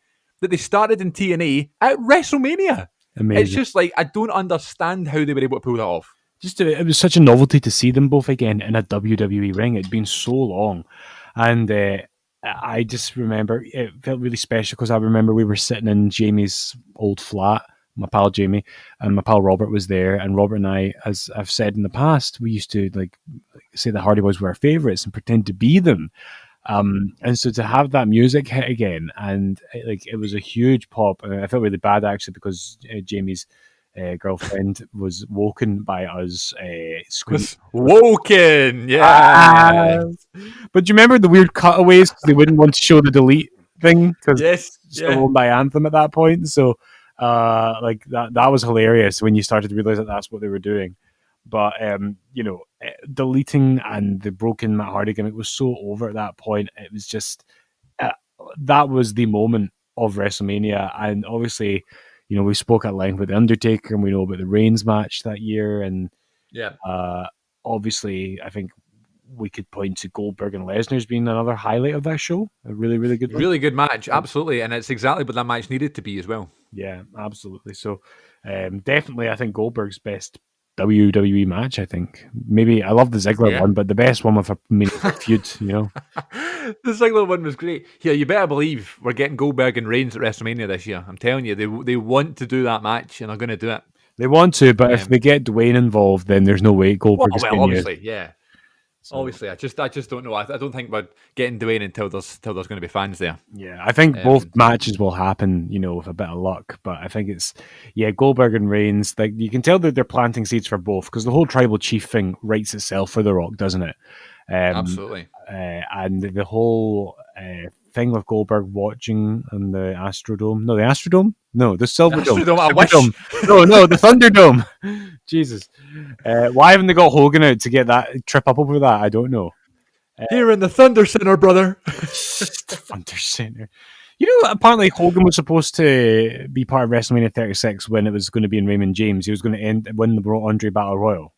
that they started in TNA at WrestleMania. Amazing. It's just like, I don't understand how they were able to pull that off. It was such a novelty to see them both again in a WWE ring. It'd been so long. And I just remember it felt really special because I remember we were sitting in Jamie's old flat, my pal Jamie, and my pal Robert was there. And Robert and I, as I've said in the past, we used to like say the Hardy Boys were our favourites and pretend to be them. And so to have that music hit again, and it was a huge pop. I felt really bad actually because Jamie's girlfriend was woken by us screaming. Woken, yeah. But do you remember the weird cutaways because they wouldn't want to show the delete thing because it's still owned by Anthem at that point. So that was hilarious when you started to realize that that's what they were doing. But deleting and the broken Matt Hardy gimmick was so over at that point. It was just that was the moment of WrestleMania, and obviously, we spoke at length with the Undertaker, and we know about the Reigns match that year, and obviously, I think we could point to Goldberg and Lesnar as being another highlight of that show. A really, really good one. Really good match, absolutely, and it's exactly what that match needed to be as well. Yeah, absolutely. So, definitely, I think Goldberg's best WWE match, I think. Maybe I love the Ziggler one, but the best one with a meaningful feud, The Ziggler one was great. Yeah, you better believe we're getting Goldberg and Reigns at WrestleMania this year. I'm telling you, they want to do that match and they're going to do it. They want to, but if they get Dwayne involved, then there's no way Goldberg is going to. Obviously, yeah. So, obviously, I just don't know. I don't think we're getting Dwayne until there's going to be fans there. Yeah, I think both matches will happen, with a bit of luck. But I think it's Goldberg and Reigns. Like you can tell that they're planting seeds for both because the whole tribal chief thing writes itself for The Rock, doesn't it? Absolutely. And the whole thing with Goldberg watching on the Astrodome. No, the Astrodome. No, the Silverdome. I wish. No, the Thunderdome. Jesus. Why haven't they got Hogan out to get that trip up over that? I don't know. Here in the Thunder Center, brother. Thunder Center. Apparently Hogan was supposed to be part of WrestleMania 36 when it was going to be in Raymond James. He was going to win the Andre Battle Royal.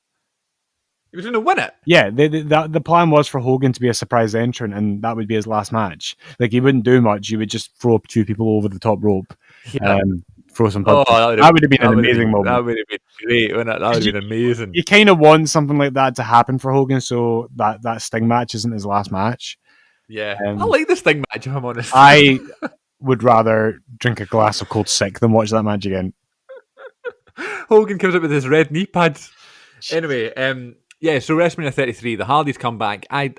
He was going to win it? Yeah, the plan was for Hogan to be a surprise entrant, and that would be his last match. Like, he wouldn't do much. He would just throw two people over the top rope, throw some punches. That would have been an amazing moment. That would have been great, wouldn't it? That would have been amazing. You kind of want something like that to happen for Hogan, so that Sting match isn't his last match. Yeah, I like the Sting match, if I'm honest. I would rather drink a glass of cold sick than watch that match again. Hogan comes up with his red knee pads. Anyway, so WrestleMania 33, the Hardys come back. I've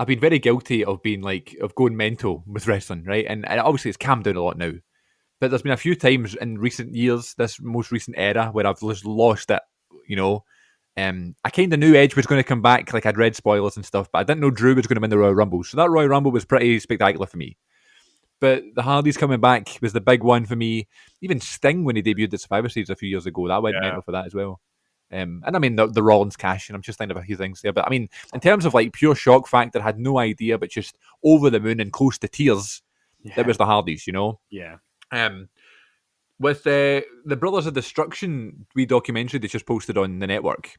been very guilty of going mental with wrestling, right? And obviously it's calmed down a lot now. But there's been a few times in recent years, this most recent era, where I've just lost it, I kind of knew Edge was going to come back, like I'd read spoilers and stuff, but I didn't know Drew was going to win the Royal Rumble. So that Royal Rumble was pretty spectacular for me. But the Hardys coming back was the big one for me. Even Sting, when he debuted at Survivor Series a few years ago, that went mental for that as well. And I mean, the Rollins cash, and I'm just thinking of a few things there. But I mean, in terms of pure shock factor, had no idea, but just over the moon and close to tears, that was the Hardys, Yeah. With the Brothers of Destruction documentary they just posted on the network,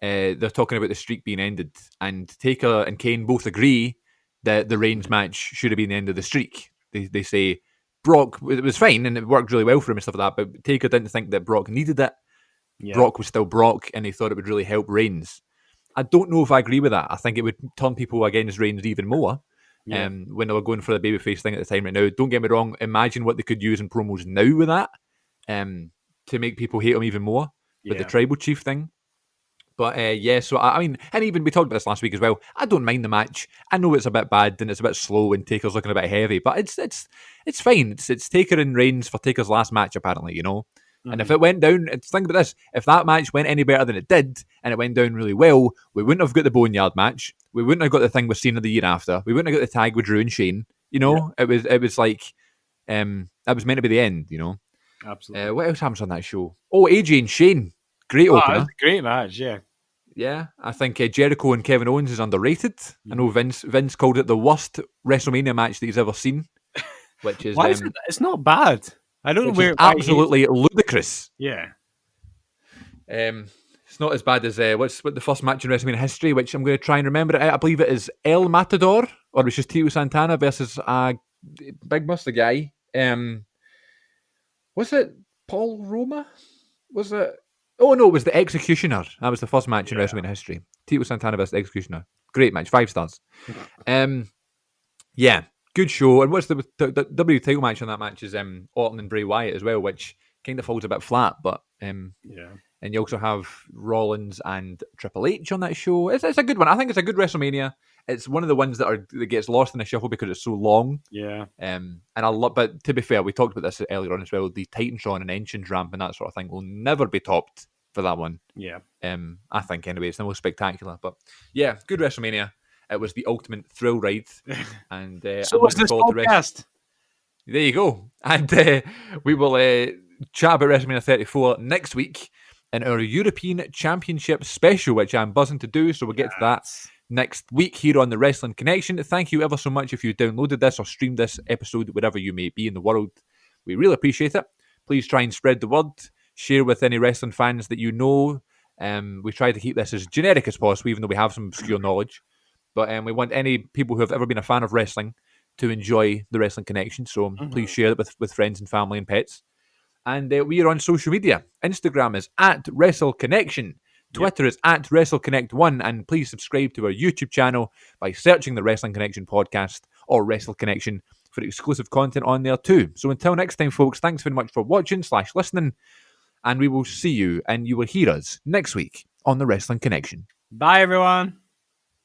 they're talking about the streak being ended, and Taker and Kane both agree that the Reigns match should have been the end of the streak. They say Brock, it was fine and it worked really well for him and stuff like that, but Taker didn't think that Brock needed it. Yeah. Brock was still Brock, and he thought it would really help Reigns. I don't know if I agree with that. I think it would turn people against Reigns even more. When they were going for the babyface thing at the time right now. Don't get me wrong, imagine what they could use in promos now with that to make people hate him even more with the tribal chief thing. But so I mean, and even we talked about this last week as well, I don't mind the match. I know it's a bit bad and it's a bit slow and Taker's looking a bit heavy, but it's fine. It's Taker and Reigns for Taker's last match apparently, And if it went down, think about this, if that match went any better than it did, and it went down really well, we wouldn't have got the Boneyard match. We wouldn't have got the thing with Cena the year after. We wouldn't have got the tag with Drew and Shane. It was like, that was meant to be the end, Absolutely. What else happens on that show? Oh, AJ and Shane. Great opener. That's a great match, yeah. Yeah, I think Jericho and Kevin Owens is underrated. I know Vince called it the worst WrestleMania match that he's ever seen. Which is... Why is it? It's not bad. I don't know where... Absolutely ludicrous. Yeah. It's not as bad as what's the first match in WrestleMania history, which I'm going to try and remember it. I believe it is El Matador, or it was just Tito Santana versus Big Buster guy. Was it Paul Roma? Was it... Oh no, it was the Executioner. That was the first match in WrestleMania history. Tito Santana versus Executioner. Great match, 5 stars. Good show. And what's the W title match on that match is Orton and Bray Wyatt as well, which kind of falls a bit flat. But and you also have Rollins and Triple H on that show. It's a good one. I think it's a good WrestleMania. It's one of the ones that gets lost in the shuffle because it's so long. Yeah. And I love. But to be fair, we talked about this earlier on as well. The Titantron and Entrance Ramp and that sort of thing will never be topped for that one. Yeah. I think anyway, it's the most spectacular. But yeah, good WrestleMania. It was the ultimate thrill ride. And so was this podcast. There you go. And we will chat about WrestleMania 34 next week in our European Championship special, which I'm buzzing to do. So we'll get to that next week here on the Wrestling Connection. Thank you ever so much if you downloaded this or streamed this episode, wherever you may be in the world. We really appreciate it. Please try and spread the word. Share with any wrestling fans that you know. We try to keep this as generic as possible, even though we have some obscure knowledge. But we want any people who have ever been a fan of wrestling to enjoy the Wrestling Connection. So please share it with friends and family and pets. And we are on social media. Instagram is at WrestleConnection. Twitter is at WrestleConnect1. And please subscribe to our YouTube channel by searching the Wrestling Connection podcast or Wrestle Connection for exclusive content on there too. So until next time, folks, thanks very much for watching/listening. And we will see you and you will hear us next week on the Wrestling Connection. Bye, everyone.